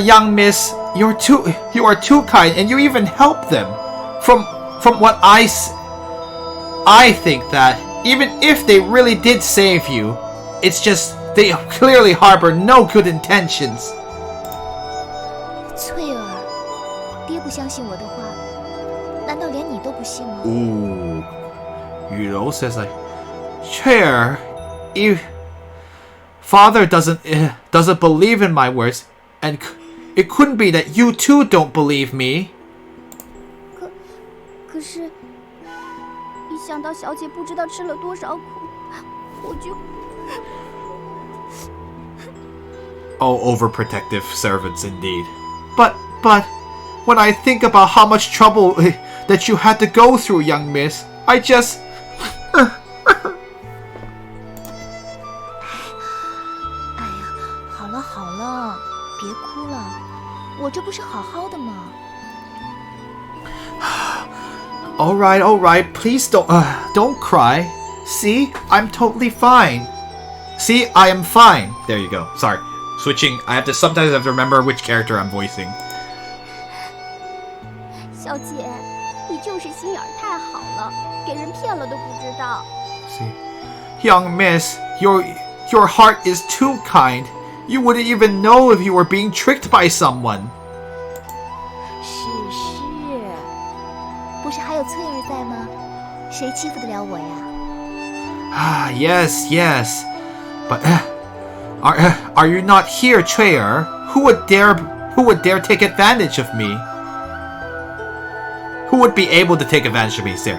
Young miss, you are too kind, and you even help them. From what I think that even if they really did save you, it's just they clearly harbor no good intentions. 翠儿，爹不相信我的话，难道连你都不信吗？ Ooh, Yuro says like, Chair, if Father doesn't believe in my words, and it couldn't be that you too don't believe me. 可是，一想到小姐不知道吃了多少苦，我就…… Oh, overprotective servants indeed. But when I think about how much trouble that you had to go through, young miss, I just. 哎呀，好了，别哭了，我这不是好好的吗？ All right, please don't cry. See, I'm totally fine. See, I am fine. There you go. Sorry, switching. Sometimes I have to remember which character I'm voicing. 小姐，你就是心眼太好了，给人骗了都不知道。 See, young miss, your heart is too kind. You wouldn't even know if you were being tricked by someone. 是，不是还有翠儿在吗？谁欺负得了我呀？ Ah, yes. But are you not here, Chair? Who would dare take advantage of me? Who would be able to take advantage of me? There.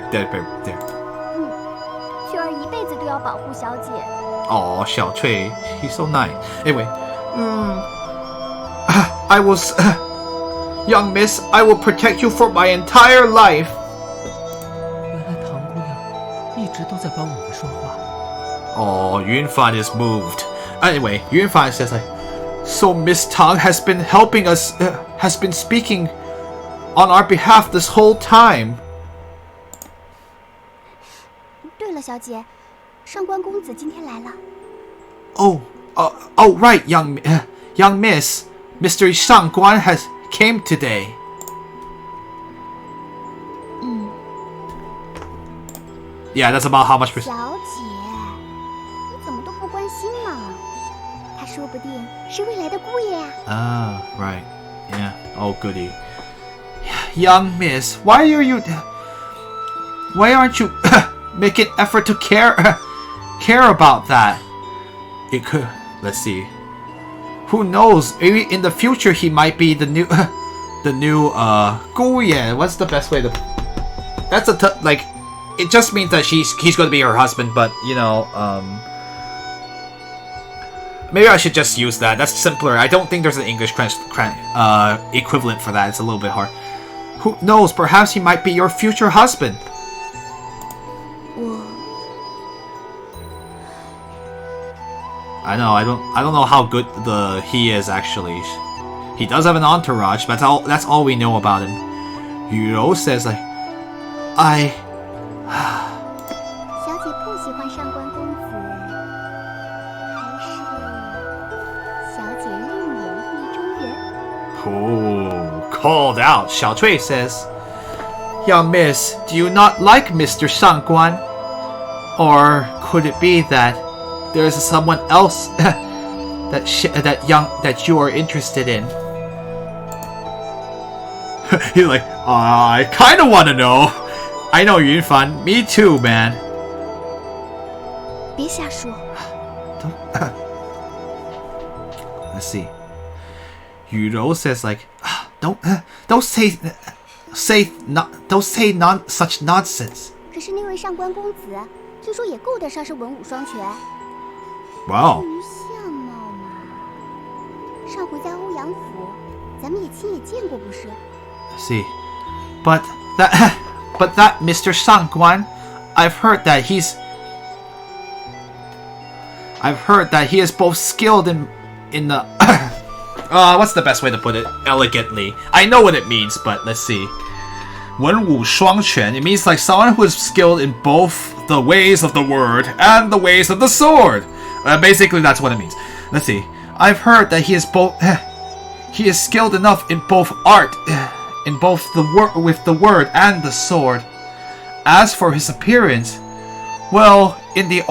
翠儿一辈子都要保护小姐。 Oh, 小翠, he's so nice. Anyway, I will, young miss, I will protect you for my entire life. 原来唐姑娘一直都在帮我们说话。 Oh, Yunfan is moved. Anyway, Yunfan says like, so Miss Tang has been helping us, has been speaking on our behalf this whole time. 对了，小姐，上官公子今天来了。 Oh, right, young miss. Mr. Shang Guan came today. 嗯。 Yeah, that's about how much. 小姐，你怎么都不关心嘛？他说不定是未来的姑爷呀。 Ah, right. Yeah. Oh, goody. Young miss, why aren't you make an effort to care about that? It could. Let's see. Who knows? Maybe in the future he might be the new Guyan. What's the best way to? That's like. It just means that he's going to be her husband, but you know, maybe I should just use that. That's simpler. I don't think there's an English equivalent for that. It's a little bit hard. Who knows? Perhaps he might be your future husband. 我 I know. I don't know how good he is actually. He does have an entourage, but that's all we know about him. Yuro says like, 小姐不喜欢上官公子，还是小姐另有意中人？ Oh, called out. Xiao Cui says, Young miss, do you not like Mr. Shang Guan? Or could it be that there is someone else that you are interested in? He's like, I kind of want to know. I know Yunfan. Me too, man. 别瞎说。 Let's see. Yuro says like, don't say such nonsense. 可是那位上官公子，听说也够得上是文武双全。 Wow. 至于相貌嘛，上回在欧阳府，咱们也亲眼见过，不是？ See, but that Mr. Shang Guan, I've heard that he is both skilled in the what's the best way to put it elegantly? I know what it means, but let's see. 文武双全, it means like someone who is skilled in both the ways of the word and the ways of the sword. Basically, that's what it means. Let's see. I've heard that he is both he is skilled enough in both art, in both with the word and the sword. As for his appearance, well, in the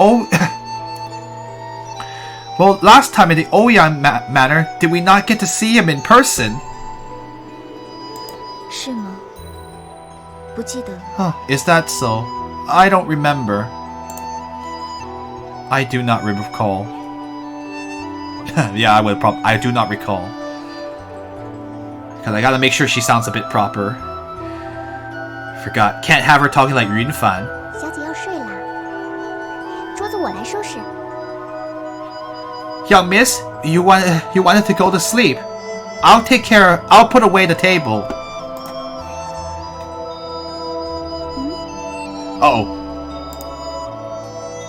well, last time in the Ouyang Manor, did we not get to see him in person? 是吗？不记得了。 Huh, is that so? I don't remember. I do not recall. Yeah, I do not recall. Because I gotta make sure she sounds a bit proper. Forgot. Can't have her talking like Yunfan. 小姐要睡啦，桌子我来收拾。 Young miss, you wanted to go to sleep. I'll put away the table. Uh-oh.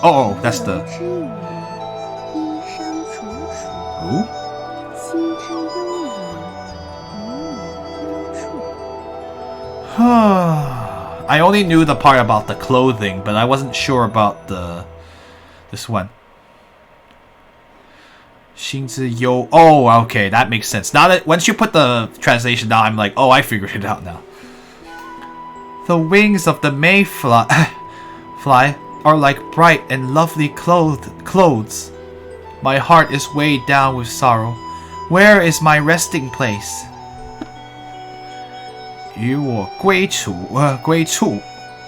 Uh-oh, that's the... 之语，衣裳楚楚， Ooh? 心之幽隐，与我归处。 I only knew the part about the clothing, but I wasn't sure about this one. 心之幽... Oh, okay, that makes sense. Now that once you put the translation down, I'm like, oh, I figured it out now. The wings of the mayfly fly are like bright and lovely clothes. My heart is weighed down with sorrow. Where is my resting place? 与我归处, 归处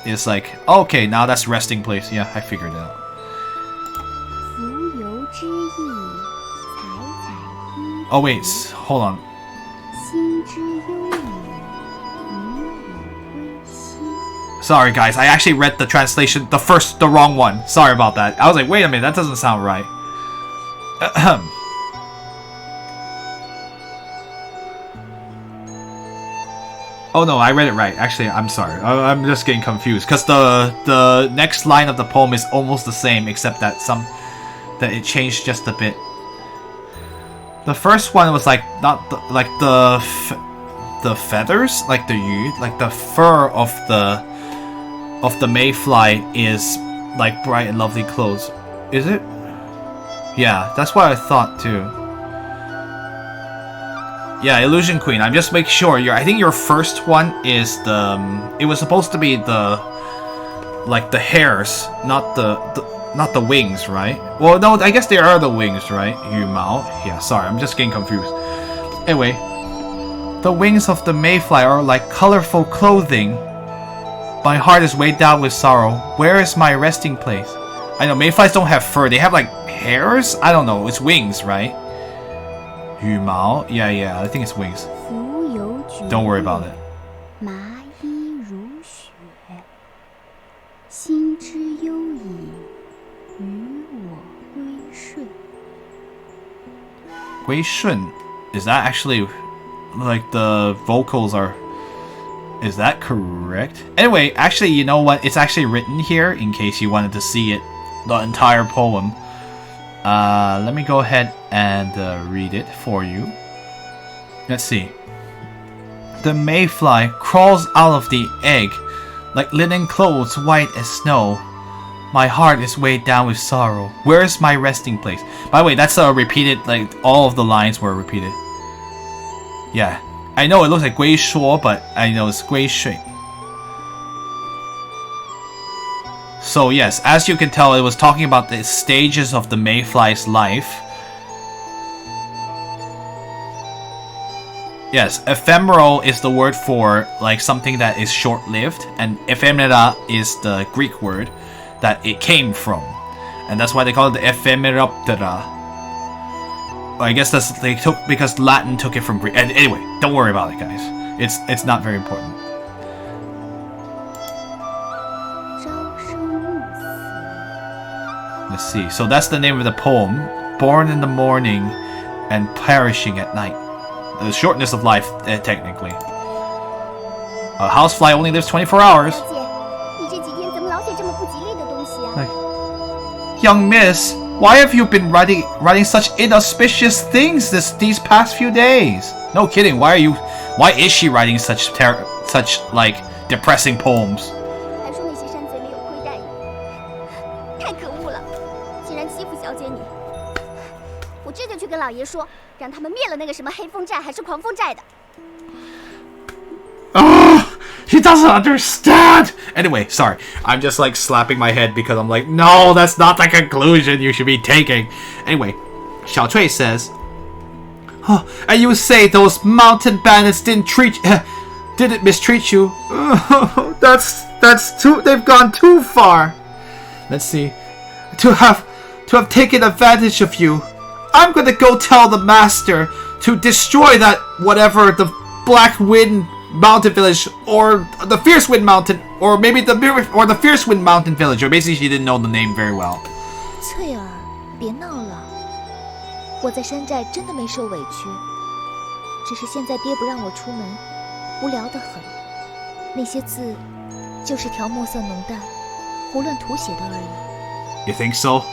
is like, okay, now that's resting place. Yeah, I figured it out. 浮游之意，采采衣。 Oh wait, hold on. 心之幽隐，与我归期。 Sorry guys, I actually read the translation, the wrong one. Sorry about that. I was like, wait a minute, that doesn't sound right. Oh no, I read it right. Actually, I'm sorry. I'm just getting confused because the next line of the poem is almost the same, except that it changed just a bit. The first one was like not the feathers, like the fur of the mayfly is like bright and lovely clothes. Is it? Yeah, that's what I thought too. Yeah, Illusion Queen. I'm just making sure. I think your first one is the. It was supposed to be the hairs, not the wings, right? Well, no, I guess there are the wings, right? Yu Mao. Yeah, sorry, I'm just getting confused. Anyway, the wings of the mayfly are like colorful clothing. My heart is weighed down with sorrow. Where is my resting place? I know mayflies don't have fur. They have like hairs. I don't know. It's wings, right? Yu Mao. Yeah, I think it's wings. Don't worry about it. 麻衣如雪，心之幽隐，与我归顺。Gui Shun. Is that actually like the vocals are? Is that correct? Anyway, actually, you know what? It's actually written here in case you wanted to see it, the entire poem. Let me go ahead and read it for you. Let's see. The mayfly crawls out of the egg like linen clothes white as snow. My heart is weighed down with sorrow. Where is my resting place? By the way, that's repeated, like all of the lines were repeated. Yeah. I know it looks like Gui Shuo, but I know it's Gui Shui. So yes, as you can tell, it was talking about the stages of the mayfly's life. Yes, ephemeral is the word for like something that is short-lived, and ephemera is the Greek word that it came from, and that's why they call it the ephemeroptera. I guess they took because Latin took it from Greek. And anyway, don't worry about it, guys. It's not very important. Let's see. So that's the name of the poem. Born in the morning and perishing at night. The shortness of life, technically. A housefly only lives 24 hours. 小姐，你这几天怎么老写这么不吉利的东西啊？ Young miss, why have you been writing such inauspicious things these past few days? No kidding. Why is she writing such like depressing poems? 还说那些山贼没有亏待你，太可恶了！竟然欺负小姐你，我这就去跟老爷说，让他们灭了那个什么黑风寨还是狂风寨的。He doesn't understand! Anyway, sorry. I'm just like slapping my head because I'm like, no, that's not the conclusion you should be taking. Anyway, Xiao Cui says, oh, and you say those mountain bandits didn't mistreat you? That's too, they've gone too far. Let's see. To have taken advantage of you. I'm gonna go tell the master to destroy that whatever, the Black Wind Mountain Village, or the Fierce Wind Mountain, or maybe the Fierce Wind Mountain Village, or basically she didn't know the name very well. 翠儿，别闹了，我在山寨真的没受委屈，只是现在爹不让我出门，无聊得很。那些字就是调墨色浓淡，胡乱涂写的而已。 You think so?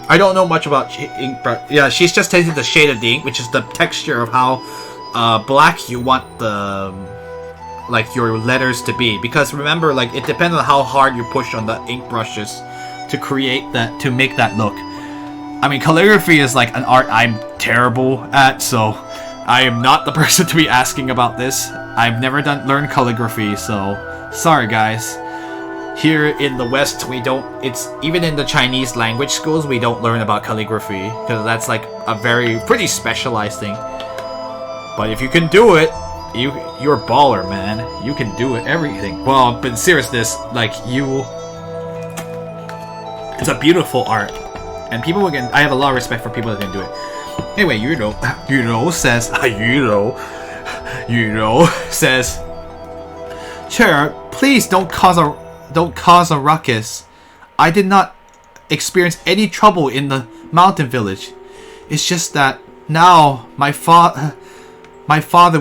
I don't know much about ink, but yeah, she's just taking the shade of the ink, which is the texture of how black you want the like your letters to be, because remember, like, it depends on how hard you push on the ink brushes to create that, to make that look. I mean, calligraphy is like an art I'm terrible at, so I am not the person to be asking about this. I've never learned calligraphy, so sorry guys. Here in the West, we don't, it's even in the Chinese language schools, we don't learn about calligraphy, because that's like a pretty specialized thing. But if you can do it, you're a baller, man. You can do it, everything. Well, but in seriousness, like, it's a beautiful art. And people I have a lot of respect for people that can do it. Anyway, Yu says, Chair, please don't cause a ruckus. I did not experience any trouble in the mountain village. It's just that now my father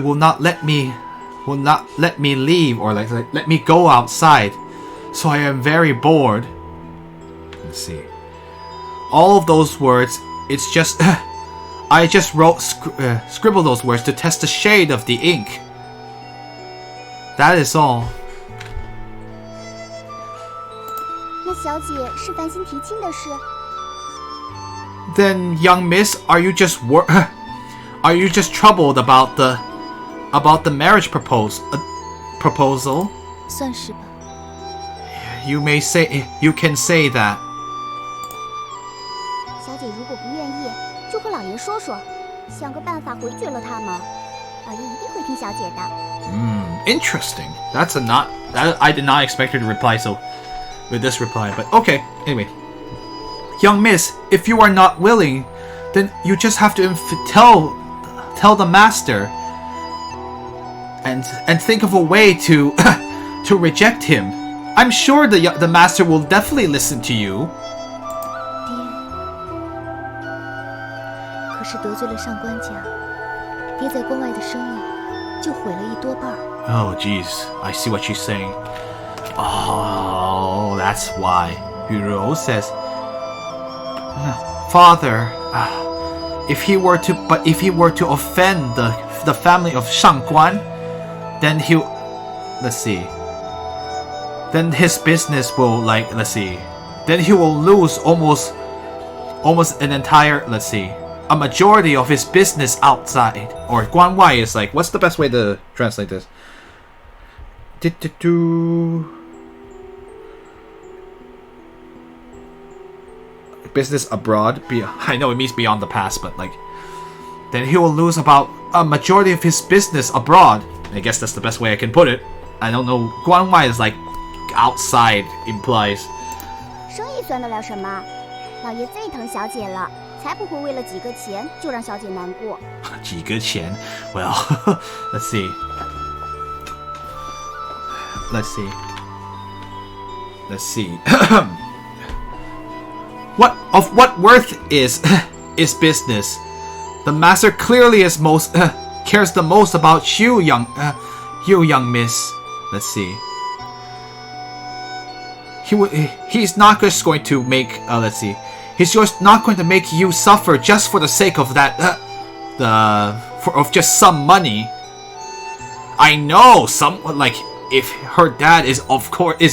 will not let me leave, or like let me go outside. So I am very bored. Let's see. All of those words, it's just I just scribbled those words to test the shade of the ink. That is all. 那小姐是烦心提亲的事。 Then, young miss, are you just troubled about the marriage proposal? 算是吧。 You can say that. 小姐如果不愿意，就和老爷说说，想个办法回绝了他嘛。老爷一定会听小姐的。Interesting. I did not expect her to reply so with this reply, but okay. Anyway, young miss, if you are not willing, then you just have to tell the master and think of a way to to reject him. I'm sure the master will definitely listen to you. 爹，可是得罪了上官家，爹在关外的生意就毁了一多半。 Oh, jeez. I see what she's saying. Oh, that's why. Hiro says, Father, if he were to offend the family of Shangguan, then then his business will then he will lose almost an entire, a majority of his business outside. Or Guanwai is like, what's the best way to translate this? Business abroad. I know it means beyond the past, but like, then he will lose about a majority of his business abroad. I guess that's the best way I can put it. I don't know. Guanwai is like outside implies. 生意算得了什么？老爷最疼小姐了，才不会为了几个钱就让小姐难过。几个钱? Well, let's see. What worth is business? The master clearly cares the most about you, young miss. Let's see. He's not just going to make he's just not going to make you suffer just for the sake of that of just some money. I know if her dad is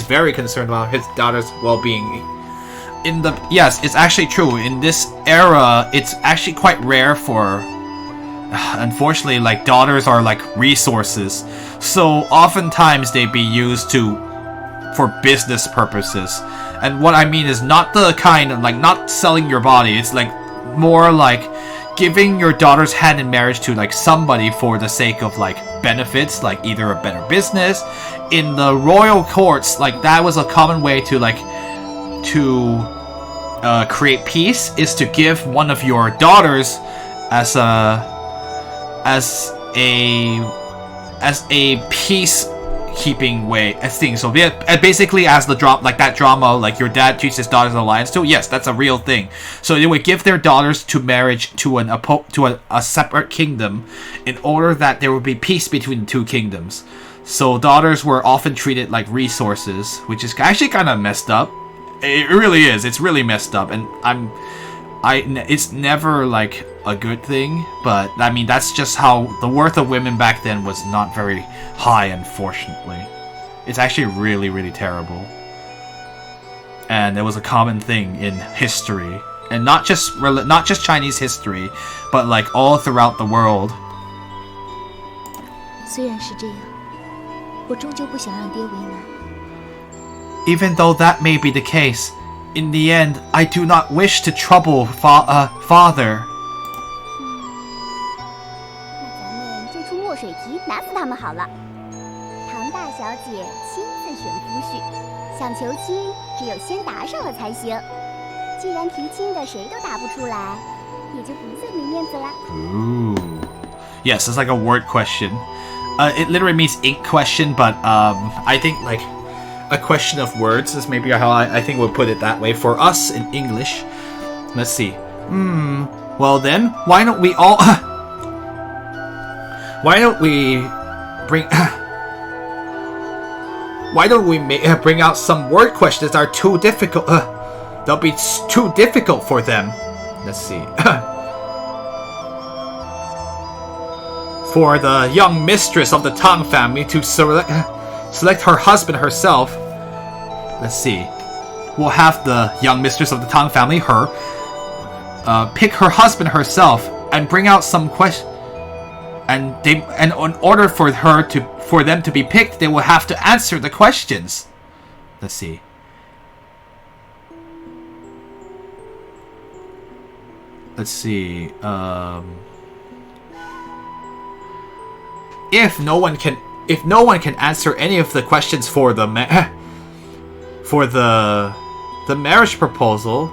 very concerned about his daughter's well-being. Yes, it's actually true. In this era, it's actually quite rare for, unfortunately, like daughters are like resources. So oftentimes they be used for business purposes. And what I mean is not the kind of like not selling your body. It's like more like giving your daughter's hand in marriage to like somebody for the sake of like benefits, like either a better business. In the royal courts, like that was a common way to create peace, is to give one of your daughters as a peacekeeping way thing. So basically, as the drama, like your dad treats his daughter's alliance too. Yes, that's a real thing. So they would give their daughters to marriage to a separate kingdom, in order that there would be peace between the two kingdoms. So daughters were often treated like resources, which is actually kind of messed up. It really is. It's really messed up, and it's never like a good thing, but I mean that's just how the worth of women back then was not very high, unfortunately. It's actually really, really terrible. And it was a common thing in history, and not just Chinese history, but like all throughout the world. 虽然是这样，我终究不想让爹为难。 Even though that may be the case, in the end, I do not wish to trouble father. 那咱们就出墨水题拿死他们好了。唐大小姐亲自选夫婿，想求亲只有先答上了才行。既然提亲的谁都答不出来，也就不算没面子啦。 Ooh. Yes, it's like a word question. It literally means ink question, but I think like a question of words is maybe how I think we'll put it that way for us in English. Let's see. Well then, why don't we all why don't we bring bring out some word questions that are too difficult? They'll be too difficult for them. Let's see. For the young mistress of the Tang family to select her husband herself. Let's see. We'll have the young mistress of the Tang family, pick her husband herself and bring out some questions. And in order for them to be picked, they will have to answer the questions. Let's see. Let's see. If no one can answer any of the questions for the marriage proposal,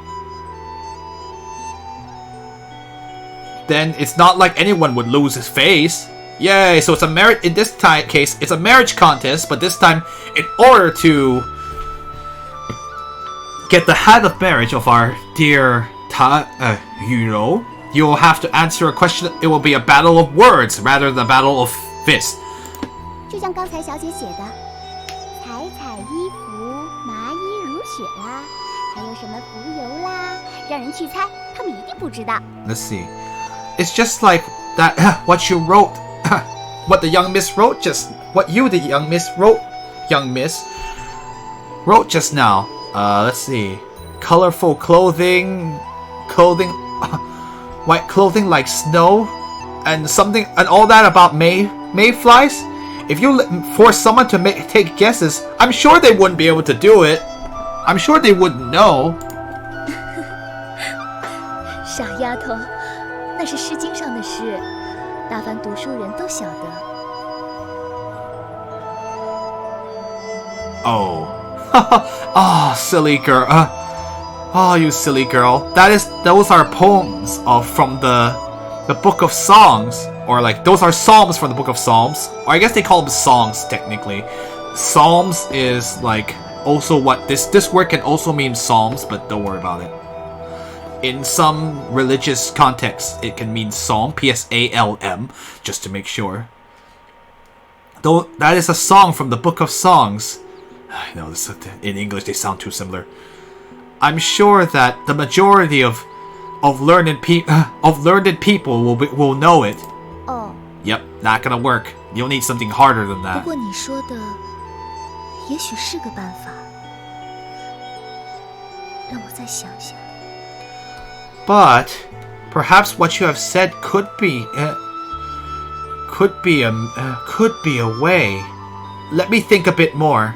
then it's not like anyone would lose his face. Yay! So it's a marriage. In this case, it's a marriage contest. But this time, in order to get the hand of marriage of our dear Yuro, you will have to answer a question. It will be a battle of words rather than a battle of fists. 就像刚才小姐写的，彩彩衣服，麻衣如雪啦，还有什么浮游啦，让人去猜，他们一定不知道。 Let's see. It's just like that. What you wrote, what the young miss wrote what you, the young miss wrote just now. Let's see. Colorful clothing, white clothing like snow, and something, and all that about mayflies. If you force someone to take guesses, I'm sure they wouldn't be able to do it. I'm sure they wouldn't know. 傻丫头，那是诗经上的诗，大凡读书人都晓得。 Oh. Oh, silly girl. Oh, you silly girl. Those are poems from the Book of Songs, or like those are psalms from the Book of Psalms, or I guess they call them songs technically. Psalms is like also what this word can also mean psalms, but don't worry about it. In some religious contexts, it can mean psalm, Psalm, just to make sure. Though that is a song from the Book of Songs. I know this in English they sound too similar. I'm sure that the majority of learned people will know it. Oh. Yep, not gonna work. You'll need something harder than 不 that. 过你说的，也许是个办法。让我再想想。But perhaps what you have said could be a way. Let me think a bit more.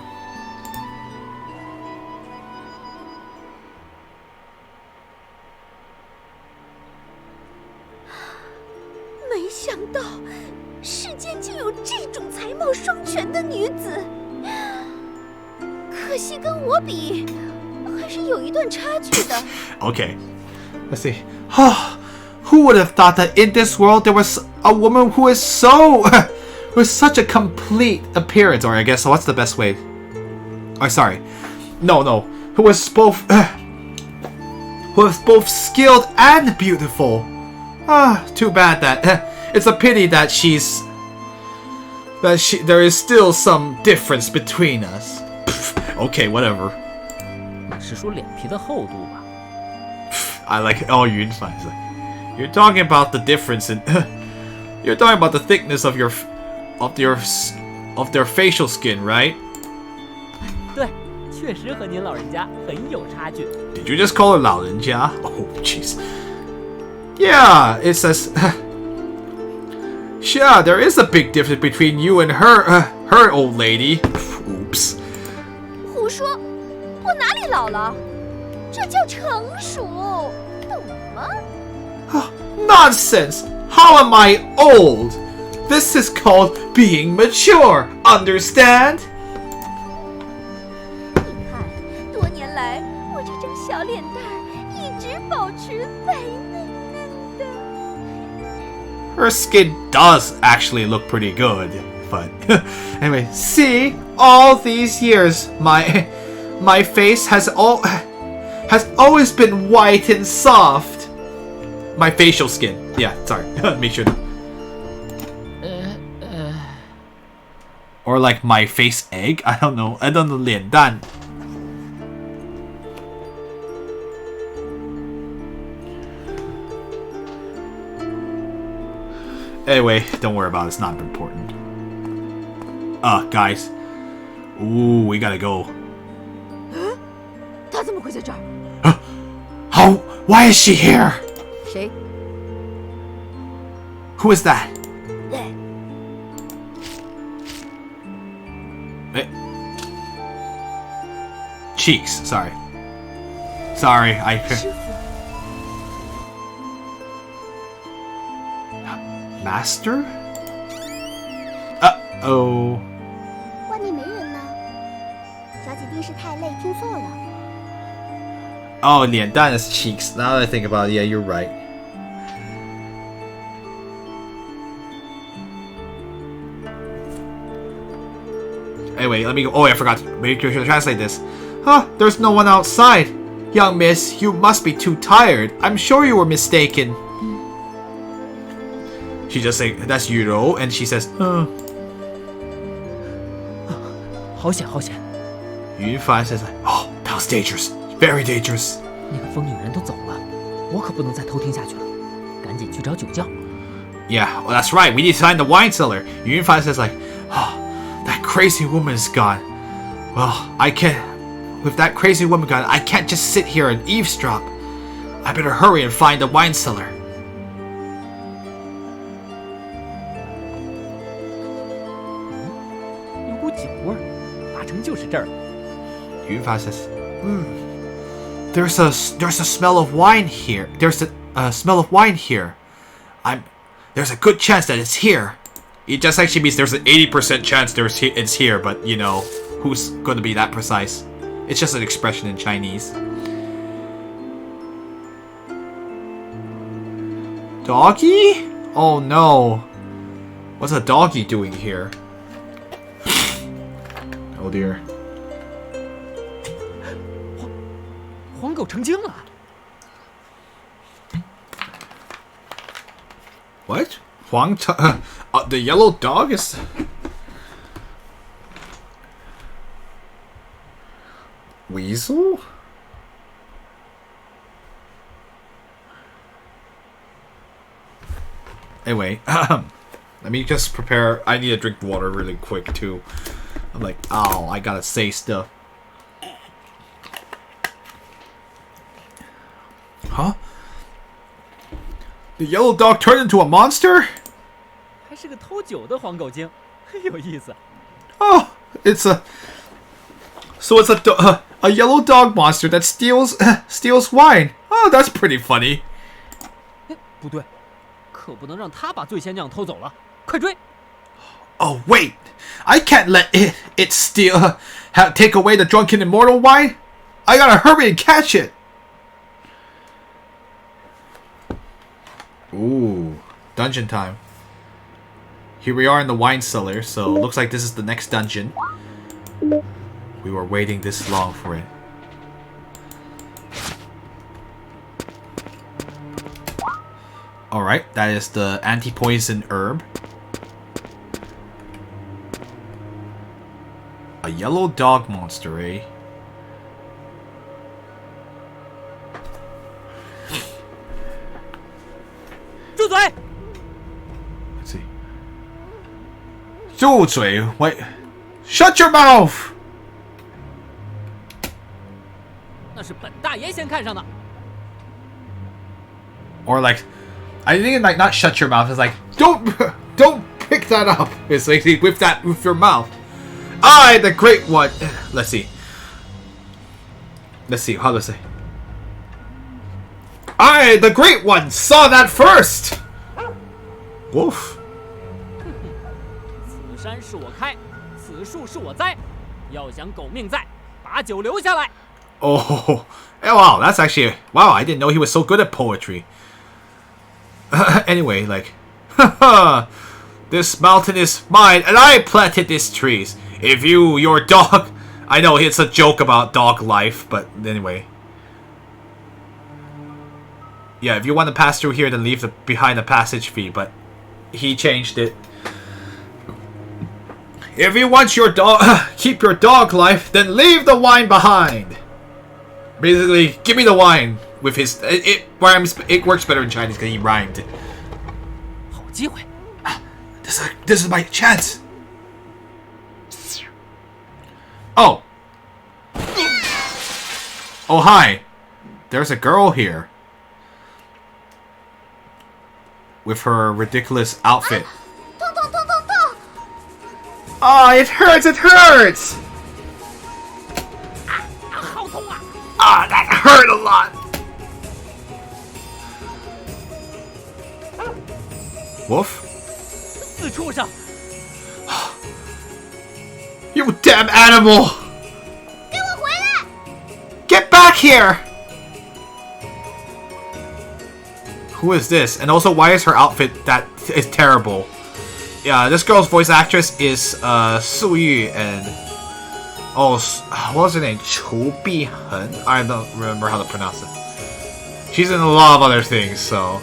没想到世间竟有这种才貌双全的女子，可惜跟我比，还是有一段差距的。Okay, let's see. Who would have thought that in this world there was a woman who is so, with such a complete appearance, or I guess what's the best way? Oh, sorry, no, who was both skilled and beautiful. Too bad that it's a pity that there is still some difference between us. Okay, whatever. 你是说脸皮的厚度吧？ I like Yunfan. You're talking about the difference in you're talking about the thickness of their facial skin, right? 对，确实和您老人家很有差距。 Did you just call her 老人家? Oh, jeez. Yeah, it says. Yeah, there is a big difference between you and her old lady. Oops. 胡说，我哪里老了？这叫成熟，懂吗？ Nonsense! How am I old? This is called being mature. Understand? 你看，多年来我这张小脸蛋儿一直保持白嫩嫩的。 Her skin does actually look pretty good, but anyway, see, all these years my face has always been white and soft. My facial skin. Yeah, sorry. Make sure. Or like my face egg. I don't know. 脸蛋. Anyway, don't worry about it. It's not important. Guys. Ooh, we gotta go. 他怎么会在这儿？ How? Why is she here? 谁？ Who is that? Cheeks. Sorry, I. Master? Uh-oh. 外面没人呢。小姐弟是太累，听错了。 Oh, 脸蛋 is cheeks. Now that I think about it, yeah, you're right. Anyway, let me go. Oh, I forgot to make sure to translate this. There's no one outside. Young miss, you must be too tired. I'm sure you were mistaken. She just saying, that's Yuro, and she says, 好险，好险！ Yunfan says, oh, that was dangerous. Very dangerous. 那个疯女人都走了，我可不能再偷听下去了，赶紧去找酒窖。 Yeah, well, that's right. We need to find the wine cellar. Yunfan says, like, oh, that crazy woman's gone. Well, I can't. With that crazy woman gone, I can't just sit here and eavesdrop. I better hurry and find the wine cellar. 有股酒味儿，八成就是这儿。 Yunfan says, there's a smell of wine here. There's a smell of wine here. There's a good chance that it's here. It just actually means there's an 80% chance it's here, but you know, who's going to be that precise? It's just an expression in Chinese. Doggy? Oh no. What's a doggy doing here? Oh dear. 黄狗成精了。 What? The yellow dog is... Weasel? Anyway, let me just prepare. I need to drink water really quick too. I'm like, oh, I gotta say stuff. The yellow dog turned into a monster? 还是个偷酒的黄狗精，有意思。Oh, it's a... So it's a yellow dog monster that steals wine. Oh, that's pretty funny. 不对，可不能让他把醉仙酿偷走了，快追！ Oh, wait. I can't let it steal... take away the drunken immortal wine. I gotta hurry and catch it. Ooh, dungeon time. Here we are in the wine cellar, so looks like this is the next dungeon. We were waiting this long for it. Alright, that is the anti-poison herb. A yellow dog monster, eh? Let's see. 住嘴! Wait. Shut your mouth! 那是本大爷先看上的。 Or like, I think like not shut your mouth. It's like don't pick that up. It's like with your mouth. I, the great one. Let's see. How do I say? I, the great one, saw that first. Wolf. 此山是我开，此树是我栽，要想狗命在，把酒留下来。 Oh, wow, that's actually wow. I didn't know he was so good at poetry. Anyway, like, this mountain is mine, and I planted these trees. If your dog, I know it's a joke about dog life, but anyway. Yeah, if you want to pass through here, then leave behind the passage fee, but he changed it. If you want your dog, keep your dog life, then leave the wine behind. Basically, give me the wine with his. It works better in Chinese because he rhymed. 好机会。 This is my chance. Oh. Oh, hi. There's a girl here. With her ridiculous outfit. Oh, it hurts, it hurts! Ah, that hurt a lot! Wolf? 死畜生！ You damn animal! 给我回来！ Get back here! Who is this? And also, why is her outfit that is terrible? Yeah, this girl's voice actress is Su Yu and what was her name? Chu Bihen? I don't remember how to pronounce it. She's in a lot of other things, so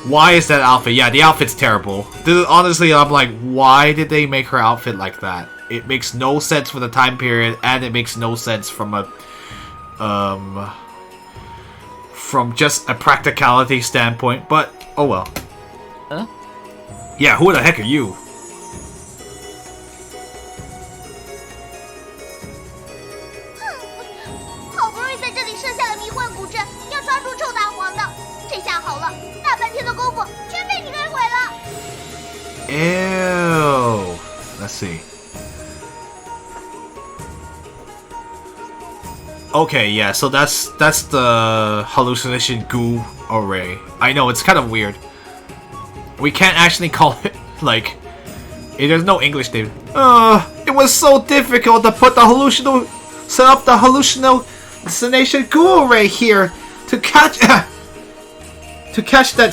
why is that outfit? Yeah, the outfit's terrible. Honestly, I'm like, why did they make her outfit like that? It makes no sense for the time period, and it makes no sense from a from just a practicality standpoint. But oh well. Huh? Yeah, who the heck are you? 好不容易在这里设下了迷幻古阵，要抓住臭大黄的，这下好了，大半天的功夫全被你给毁了。 Ew. Let's see. Okay, yeah, so that's the hallucination goo array. I know, it's kind of weird. We can't actually call it, like, there's no English name. It was so difficult to put the set up the hallucination goo array here to catch that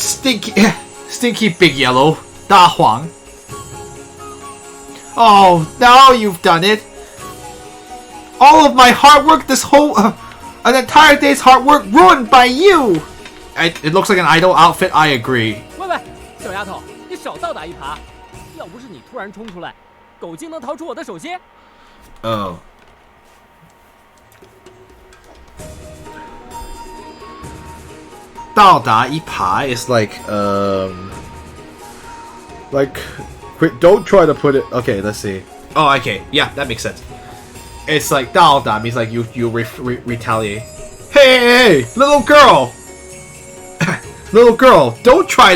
stinky big yellow Da Huang. Oh, now you've done it. All of my hard work, an entire day's hard work ruined by you. It looks like an idol outfit, I agree. 喂，小丫头，你少倒打一耙。要不是你突然冲出来，狗精能逃出我的手心。Oh. Dao da ipa is like, wait, don't try to put it. Okay, let's see. Oh, okay, yeah, that makes sense. It's like Dao da means like you retaliate. Hey, little girl, Little girl, don't try